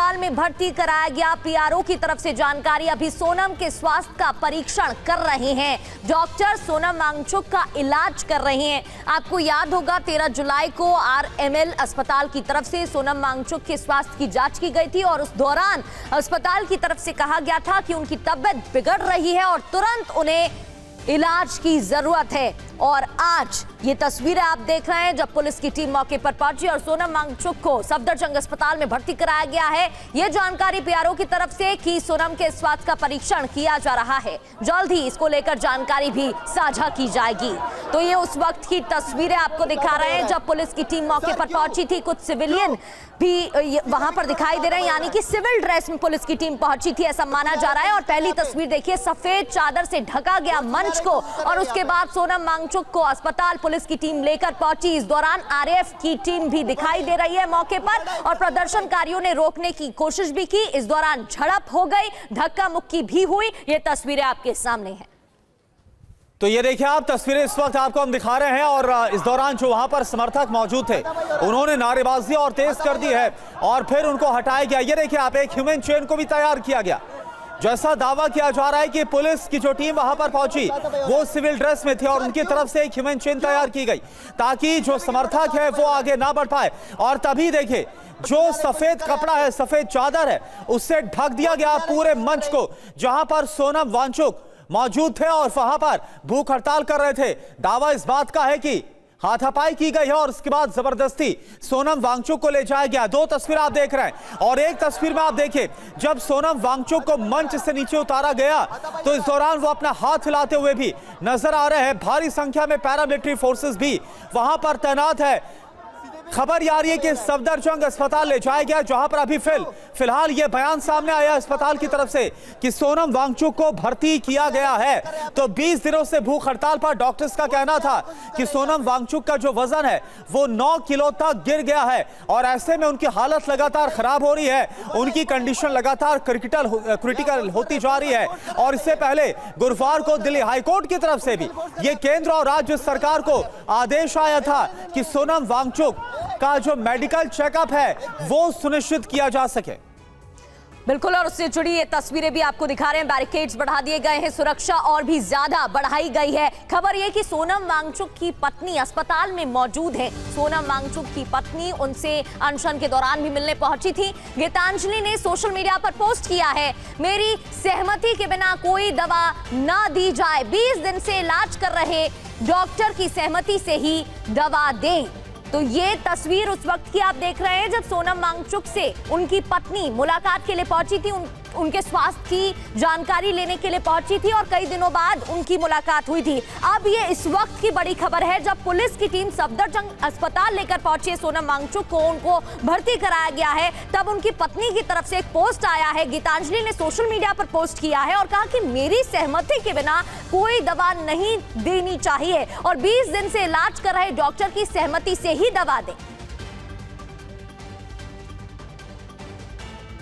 अस्पताल में भर्ती कराया गया। पीआरओ की तरफ से जानकारी, अभी सोनम के स्वास्थ्य का परीक्षण कर रहे हैं डॉक्टर, सोनम वांगचुक का इलाज कर रहे हैं। आपको याद होगा 13 जुलाई को आरएमएल अस्पताल की तरफ से सोनम वांगचुक के स्वास्थ्य की जांच की गई थी और उस दौरान अस्पताल की तरफ से कहा गया था कि उनकी तबीयत बिगड़ रही है और तुरंत उन्हें इलाज की जरूरत है। और आज ये तस्वीरें आप देख रहे हैं जब पुलिस की टीम मौके पर पहुंची और सोनम वांगचुक को सफदरजंग अस्पताल में भर्ती कराया गया है। ये जानकारी पीआरओ की तरफ से कि सोनम के स्वास्थ्य का परीक्षण किया जा रहा है, जल्द ही इसको लेकर जानकारी भी साझा की जाएगी। तो ये उस वक्त की तस्वीरें आपको दिखा रहे हैं जब पुलिस की टीम मौके पर पहुंची थी। कुछ सिविलियन भी वहां पर दिखाई दे रहे हैं, यानी कि सिविल ड्रेस में पुलिस की टीम पहुंची थी ऐसा माना जा रहा है। और पहली तस्वीर देखिए, सफेद चादर से ढका गया मंच को और उसके बाद सोनम वांगचुक को अस्पताल पुलिस की टीम लेकर पहुंची। इस दौरान आरएएफ की टीम भी दिखाई दे रही है मौके पर और प्रदर्शनकारियों ने रोकने की कोशिश भी की। इस दौरान झड़प हो गई, धक्का मुक्की भी हुई। ये तस्वीरें आपके सामने हैं। तो ये देखिए आप तस्वीरें इस वक्त आपको हम दिखा रहे हैं और इस दौरान जो वहां पर समर्थक मौजूद थे उन्होंने नारेबाजी और तेज कर दी है और फिर उनको हटाया गया। ये देखिए आप, एक ह्यूमन चेन को भी तैयार किया गया। जैसा दावा किया जा रहा है कि पुलिस की जो टीम वहां पर पहुंची वो सिविल ड्रेस में थी और उनकी तरफ से एक ह्यूमन चेन तैयार की गई ताकि जो समर्थक है वो आगे ना बढ़ पाए। और तभी देखिए जो सफेद कपड़ा है, सफेद चादर है, उससे ढक दिया गया पूरे मंच को जहां पर सोनम वांगचुक मौजूद थे और वहां पर भूख हड़ताल कर रहे थे। दावा इस बात का है कि हाथापाई की गई है और उसके बाद जबरदस्ती सोनम वांगचुक को ले जाया गया। दो तस्वीर आप देख रहे हैं और एक तस्वीर में आप देखिए जब सोनम वांगचुक को मंच से नीचे उतारा गया तो इस दौरान वो अपना हाथ हिलाते हुए भी नजर आ रहे हैं। भारी संख्या में पैरामिलिट्री फोर्सेस भी वहां पर तैनात है। खबर आ रही है कि सफदरजंग अस्पताल ले जाया गया जहां पर अभी फिलहाल यह बयान सामने आया अस्पताल की तरफ से कि सोनम वांगचुक को भर्ती किया गया है। तो 20 दिनों से भूख हड़ताल पर डॉक्टर्स का कहना था कि सोनम वांगचुक का जो वजन है वो 9 किलो तक गिर गया है और ऐसे में उनकी हालत लगातार खराब हो रही है, उनकी कंडीशन लगातार क्रिटिकल होती जा रही है। और इससे पहले गुरुवार को दिल्ली हाईकोर्ट की तरफ से भी ये केंद्र और राज्य सरकार को आदेश आया था कि सोनम वांगचुक का जो मेडिकल चेकअप है वो सुनिश्चित किया जा सके। बिल्कुल, और उससे जुड़ी ये तस्वीरें भी आपको दिखा रहे हैं। बैरिकेड्स बढ़ा दिए गए हैं, सुरक्षा और भी ज्यादा बढ़ाई गई है। खबर ये कि सोनम वांगचुक की पत्नी अस्पताल में मौजूद है। सोनम वांगचुक की पत्नी उनसे अनशन के दौरान भी मिलने पहुंची थी। गीतांजलि ने सोशल मीडिया पर पोस्ट किया है, मेरी सहमति के बिना कोई दवा ना दी जाए, 20 दिन से इलाज कर रहे डॉक्टर की सहमति से ही दवा दें। तो ये तस्वीर उस वक्त की आप देख रहे हैं जब सोनम वांगचुक से उनकी पत्नी मुलाकात के लिए पहुंची थी, उनके स्वास्थ्य की जानकारी लेने के लिए पहुंची थी और कई दिनों बाद उनकी मुलाकात हुई थी। अब ये इस वक्त की बड़ी खबर है जब पुलिस की टीम सफदरजंग अस्पताल लेकर पहुंची है सोनम वांगचुक को, उनको भर्ती कराया गया है। तब उनकी पत्नी की तरफ से एक पोस्ट आया है, गीतांजलि ने सोशल मीडिया पर पोस्ट किया है और कहा कि मेरी सहमति के बिना कोई दवा नहीं देनी चाहिए और 20 दिन से इलाज कर रहे डॉक्टर की सहमति से ही दवा दें।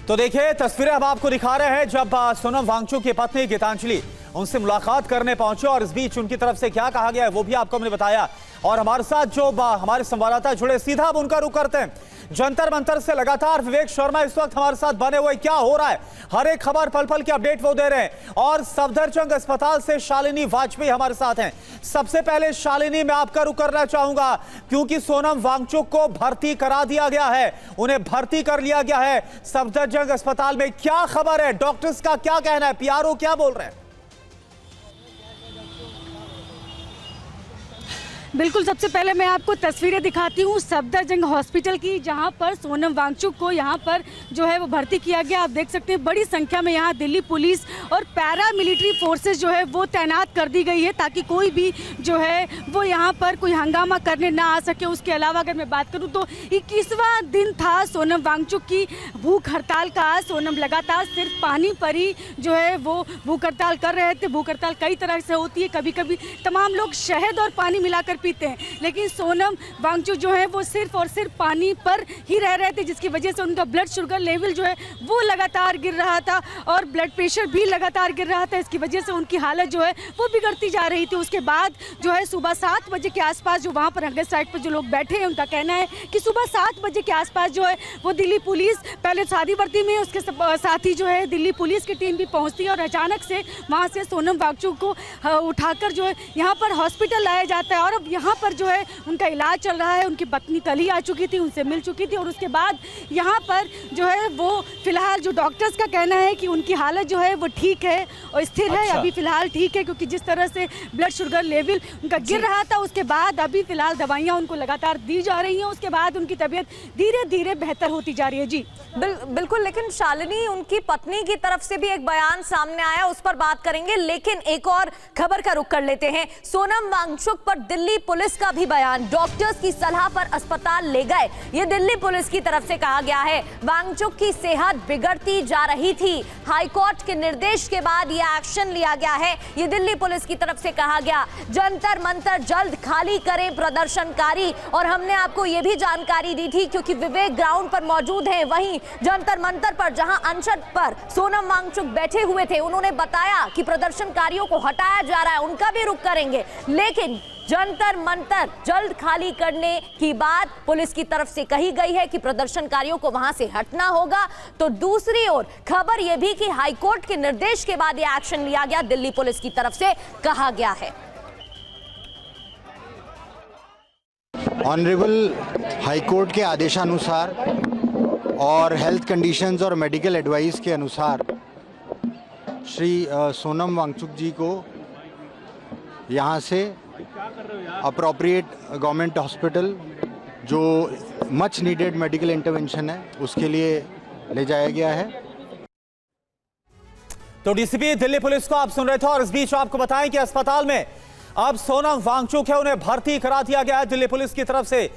तो देखिए तस्वीरें हम आपको दिखा रहे हैं जब सोनम वांगचुक की पत्नी गीतांजलि उनसे मुलाकात करने पहुंचे और इस बीच उनकी तरफ से क्या कहा गया है वो भी आपको हमने बताया। और हमारे साथ जो हमारे संवाददाता जुड़े, सीधा अब उनका रुख करते हैं जंतर मंतर से। लगातार विवेक शर्मा इस वक्त हमारे साथ बने हुए, क्या हो रहा है, हर एक खबर पल पल की अपडेट वो दे रहे हैं। और सफदरजंग अस्पताल से शालिनी वाजपेयी हमारे साथ हैं। सबसे पहले शालिनी, मैं आपका रुख करना चाहूंगा क्योंकि सोनम वांगचुक को भर्ती करा दिया गया है, उन्हें भर्ती कर लिया गया है सफदरजंग अस्पताल में। क्या खबर है, डॉक्टर्स का क्या कहना है, पीआरओ क्या बोल रहे हैं? बिल्कुल, सबसे पहले मैं आपको तस्वीरें दिखाती हूँ सफदरजंग हॉस्पिटल की, जहाँ पर सोनम वांगचुक को यहाँ पर जो है वो भर्ती किया गया। आप देख सकते हैं बड़ी संख्या में यहाँ दिल्ली पुलिस और पैरामिलिट्री फोर्सेस जो है वो तैनात कर दी गई है ताकि कोई भी जो है वो यहाँ पर कोई हंगामा करने ना आ सके। उसके अलावा अगर मैं बात करूँ तो 21वां दिन था सोनम वांगचुक की भूख हड़ताल का। सोनम लगातार सिर्फ पानी पर ही जो है वो भूख हड़ताल कर रहे थे। भूख हड़ताल कई तरह से होती है, कभी कभी तमाम लोग शहद और पानी मिलाकर पीते हैं, लेकिन सोनम वांगचुक जो है वो सिर्फ और सिर्फ पानी पर ही रह रहे थे, जिसकी वजह से उनका ब्लड शुगर लेवल जो है वो लगातार गिर रहा था और ब्लड प्रेशर भी लगातार गिर रहा था। इसकी वजह से उनकी हालत जो है वो बिगड़ती जा रही थी। उसके बाद जो है सुबह 7 बजे के आसपास जो वहाँ पर अंगद साइड पर जो लोग बैठे हैं, उनका कहना है कि सुबह 7 बजे के आसपास जो है वो दिल्ली पुलिस, पहले शादी वर्दी में, उसके साथ ही जो है दिल्ली पुलिस की टीम भी पहुँचती है और अचानक से वहाँ से सोनम वांगचुक को उठाकर जो है यहाँ पर हॉस्पिटल लाया जाता है और अब यहाँ पर जो है उनका इलाज चल रहा है। उनकी पत्नी कल ही आ चुकी थी, उनसे मिल चुकी थी और उसके बाद यहाँ पर जो है वो फिलहाल जो डॉक्टर्स का कहना है कि उनकी हालत जो है वो ठीक है और स्थिर है। अच्छा। अभी फिलहाल ठीक है, क्योंकि जिस तरह से ब्लड शुगर लेवल उनका गिर रहा था, उसके बाद अभी फिलहाल दवाइयाँ उनको लगातार दी जा रही हैं। उसके बाद उनकी तबीयत धीरे धीरे बेहतर होती जा रही है। जी बिल्कुल, लेकिन शालिनी, उनकी पत्नी की तरफ से भी एक बयान सामने आया, उस पर बात करेंगे, लेकिन एक और खबर का रुख कर लेते हैं। सोनम वांगचुक पर दिल्ली पुलिस का भी बयान, डॉक्टर्स की सलाह पर अस्पताल ले गए, ये दिल्ली पुलिस की तरफ से कहा गया है। वांगचुक की सेहत बिगड़ती जा रही थी, हाईकोर्ट के निर्देश के बाद यह एक्शन लिया गया है, ये दिल्ली पुलिस की तरफ से कहा गया। जंतर मंतर जल्द खाली करें प्रदर्शनकारी, और हमने आपको यह भी जानकारी दी थी क्योंकि विवेक ग्राउंड पर मौजूद है, वहीं जंतर मंतर पर जहां अनशन पर सोनम वांगचुक बैठे हुए थे, उन्होंने बताया कि प्रदर्शनकारियों को हटाया जा रहा है, उनका भी रुख करेंगे, लेकिन जंतर मंतर जल्द खाली करने की बात पुलिस की तरफ से कही गई है कि प्रदर्शनकारियों को वहां से हटना होगा। तो दूसरी ओर खबर यह भी कि हाईकोर्ट के निर्देश के बाद यह एक्शन लिया गया, दिल्ली पुलिस की तरफ से कहा गया है। ऑनरेबल हाईकोर्ट के आदेशानुसार और हेल्थ कंडीशंस और मेडिकल एडवाइस के अनुसार श्री सोनम वांगचुक जी को यहाँ से अप्रोप्रिएट गवर्नमेंट हॉस्पिटल, जो मच नीडेड मेडिकल इंटरवेंशन है, उसके लिए ले जाया गया है। तो डीसीपी दिल्ली पुलिस को आप सुन रहे थे और इस बीच आपको बताएं कि अस्पताल में अब सोनम वांगचुक है, उन्हें भर्ती करा दिया गया है दिल्ली पुलिस की तरफ से।